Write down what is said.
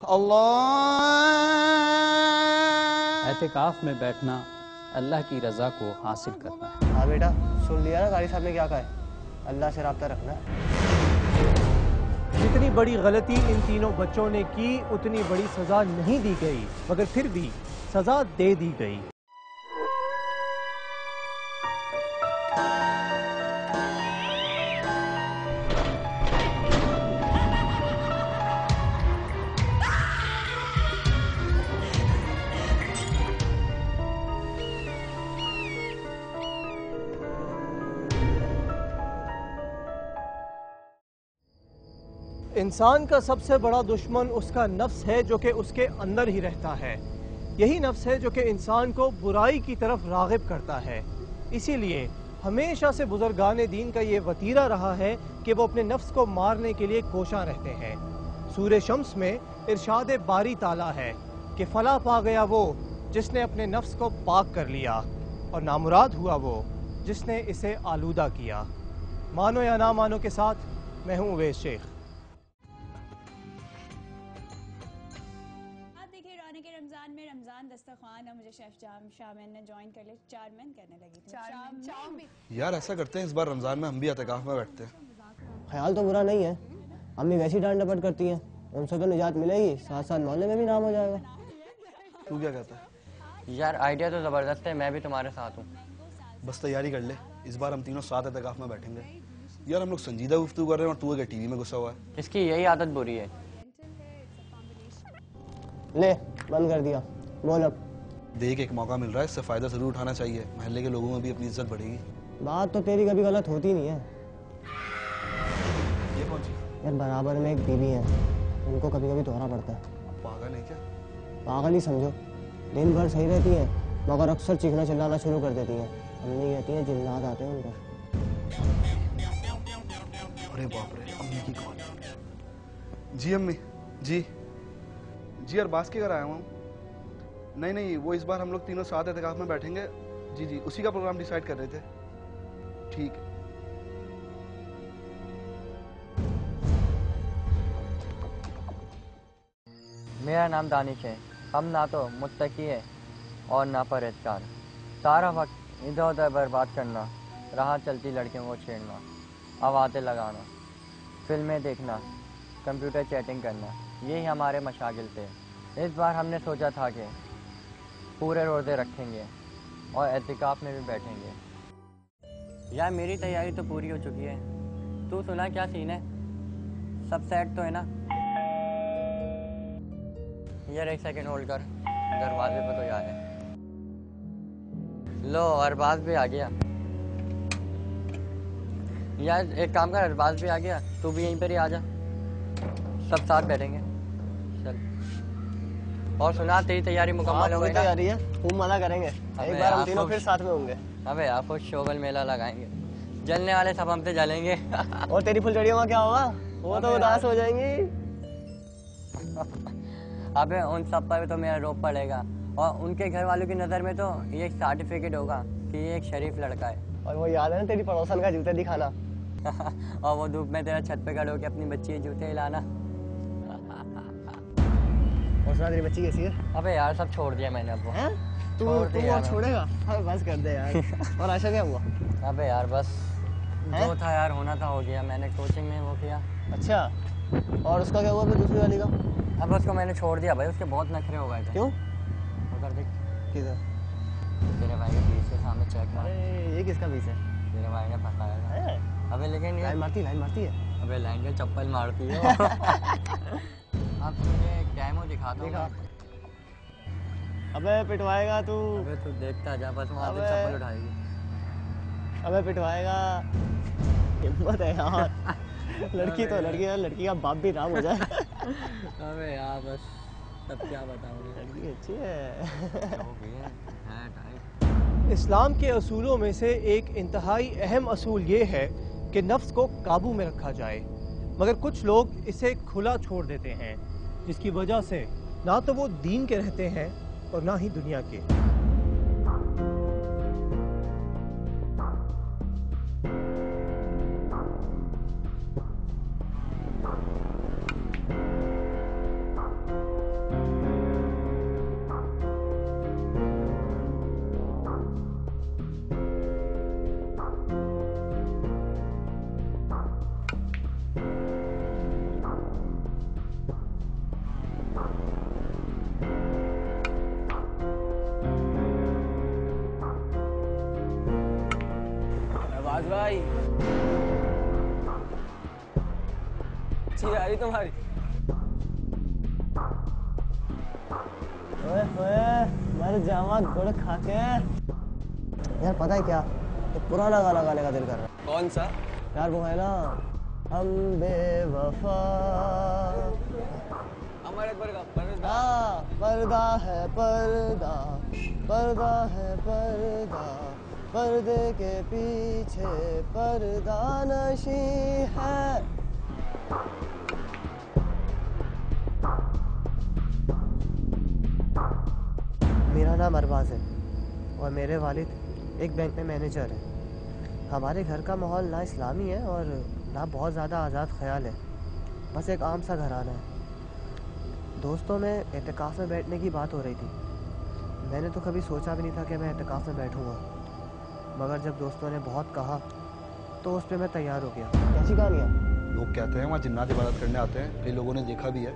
अल्लाह। एतिकाफ में बैठना अल्लाह की रज़ा को हासिल करना है। हाँ बेटा, सुन लिया ना कारी साहब ने क्या कहा है, अल्लाह से राब्ता रखना। जितनी बड़ी गलती इन तीनों बच्चों ने की उतनी बड़ी सजा नहीं दी गई, मगर फिर भी सजा दे दी गई। इंसान का सबसे बड़ा दुश्मन उसका नफ्स है, जो कि उसके अंदर ही रहता है। यही नफ्स है जो कि इंसान को बुराई की तरफ राग़िब करता है। इसीलिए हमेशा से बुजुर्गान दीन का ये वतीरा रहा है कि वो अपने नफ्स को मारने के लिए कोशां रहते हैं। सूरह शम्स में इरशाद बारी ताला है कि फला पा गया वो जिसने अपने नफ्स को पाक कर लिया, और नामुराद हुआ वो जिसने इसे आलूदा किया। मानो या ना मानो के साथ मैं हूँ उवैस शेख। रमजान में रमजान दस्तरखान और मुझे शेफ शामिन ने ज्वाइन कर लिया। चारमन कहने लगी थी। यार ऐसा करते हैं, इस बार रमजान में हम भी एतिकाफ में बैठते हैं। ख्याल तो बुरा नहीं है, अम्मी वैसी डांट डपट करती हैं, उनसे तो निजात मिलेगी, साथ साथ मोहल्ले में भी नाम हो जाएगा। तू क्या कहता है? यार आइडिया तो जबरदस्त है, मैं भी तुम्हारे साथ हूँ। बस तैयारी कर ले, इस बार हम तीनों साथ एतिकाफ में बैठेंगे। यार हम लोग संजीदा गुफ्तगू कर रहे हैं और तू टीवी में घुसा हुआ है। इसकी यही आदत बुरी है। ले बंद कर दिया, बोल अब। देख एक मौका मिल रहा है, इससे फायदा जरूर उठाना चाहिए, महल्ले के लोगों में भी अपनी इज्जत बढ़ेगी। बात तो तेरी कभी गलत होती नहीं है। ये कौन सी? यार बराबर में एक बीवी है, उनको कभी कभी दोहरा पड़ता है। पागल है क्या? पागल ही समझो, दिन भर सही रहती हैं मगर अक्सर चीखना चिल्लाना शुरू कर देती हैं। अम्मी कहती हैं जिन्नात आते हैं उनको। अरे बाप रे, अम्मी की कॉल। जी अम्मी, जी जी अरबाज के घर आया हूँ। नहीं वो इस बार हम लोग तीनों साथ एतिकाफ में बैठेंगे। जी उसी का प्रोग्राम डिसाइड कर रहे थे। ठीक है। मेरा नाम दानिश है। हम ना तो मुत्तकी है और ना परहेजगार। सारा वक्त इधर उधर बर्बाद करना, राह चलती लड़कियों को छेड़ना, आवाज़ें लगाना, फिल्में देखना, कंप्यूटर चैटिंग करना, यही हमारे मशागिल थे। इस बार हमने सोचा था कि पूरे रोज़े रखेंगे और एतिकाफ में भी बैठेंगे। यार मेरी तैयारी तो पूरी हो चुकी है, तू सुना क्या सीन है? सब सेट तो है ना? यार एक सेकंड होल्ड कर, दरवाजे पर कोई आया है। लो अरबाज भी आ गया। यार एक काम कर, अरबाज भी आ गया, तू भी यहीं पर ही आ जा, सब साथ बैठेंगे। चल। और सुना तेरी तैयारी मुकम्मल हो गई? तैयारी है, खूब मजा करेंगे। एक बार हम तीनों फिर साथ में होंगे। अबे यार खुद शोगल मेला लगाएंगे, जलने वाले सब हम पे जलेंगे। और तेरी फुलझड़ियों का क्या होगा? वो तो उदास हो जाएंगी। अबे उन सब पर तो मेरा रोप पड़ेगा, और उनके घर वालों की नज़र में तो ये एक सर्टिफिकेट होगा कि ये एक शरीफ लड़का है। और वो याद है ना तेरी पड़ोसन का जूते दिखाना। और वो धूप में तेरा छत पे खड़े होकर अपनी बच्ची के जूते हिलाना। और सुना तेरी बच्ची कैसी है? अबे यार सब छोड़ दिया मैंने अब। तू और छोड़ेगा? हाँ बस कर दे यार। और आशा क्या हुआ? अबे यार बस जो था यार होना था हो गया, मैंने कोचिंग में वो किया। अच्छा, और उसका क्या हुआ फिर दूसरी वाली का? अब उसको मैंने छोड़ दिया भाई, उसके बहुत नखरे हो गए थे। क्यों? उधर देख, किधर? तेरे भाई के पीस के सामने चेक मार। ये किसका पीस है? तेरे भाई ने फंसाया था। अबे लेकिन ये लाइन मारती है। अबे लाइन के चप्पल मारती है। अब तुझे डेमो दिखा दो। अबे पिटवाएगा तू। अबे तू देखता जा, बस वहाँ से चप्पल उठाएगी। अबे पिटवाएगा। हिम्मत है यार। लड़की तो लड़की है, लड़की का बाप भी राम हो जाए। अबे यार बस सब क्या बताऊँ, लड़की अच्छी है। इस्लाम के असूलों में से एक इंतहाई अहम असूल ये है कि नफ्स को काबू में रखा जाए, मगर कुछ लोग इसे खुला छोड़ देते हैं, जिसकी वजह से ना तो वो दीन के रहते हैं और ना ही दुनिया के। आज भाई अच्छी आ रही तुम्हारी। ओए ओए मर जावा गुड़ खा के। यार पता है क्या, एक पुराना गाना गाने का दिल कर रहा है। कौन सा? यार वो है ना, हम बेवफा। अमर अकबर का पर्दा। हाँ, पर्दा है पर्दा, पर्दा है पर्दा, पर्दे के पीछे पर्दा नशी है। मेरा नाम अरबाज है और मेरे वालिद एक बैंक में मैनेजर है। हमारे घर का माहौल ना इस्लामी है और ना बहुत ज़्यादा आज़ाद ख्याल है, बस एक आम सा घराना है। दोस्तों में एहतिकाफ़ में बैठने की बात हो रही थी। मैंने तो कभी सोचा भी नहीं था कि मैं एहतिकाफ़ में बैठूंगा, मगर जब दोस्तों ने बहुत कहा तो उस पर मैं तैयार हो गया। कैसी कहानी है? लोग कहते हैं वहाँ जिन्नात इबादत करने आते हैं, कई लोगों ने देखा भी है।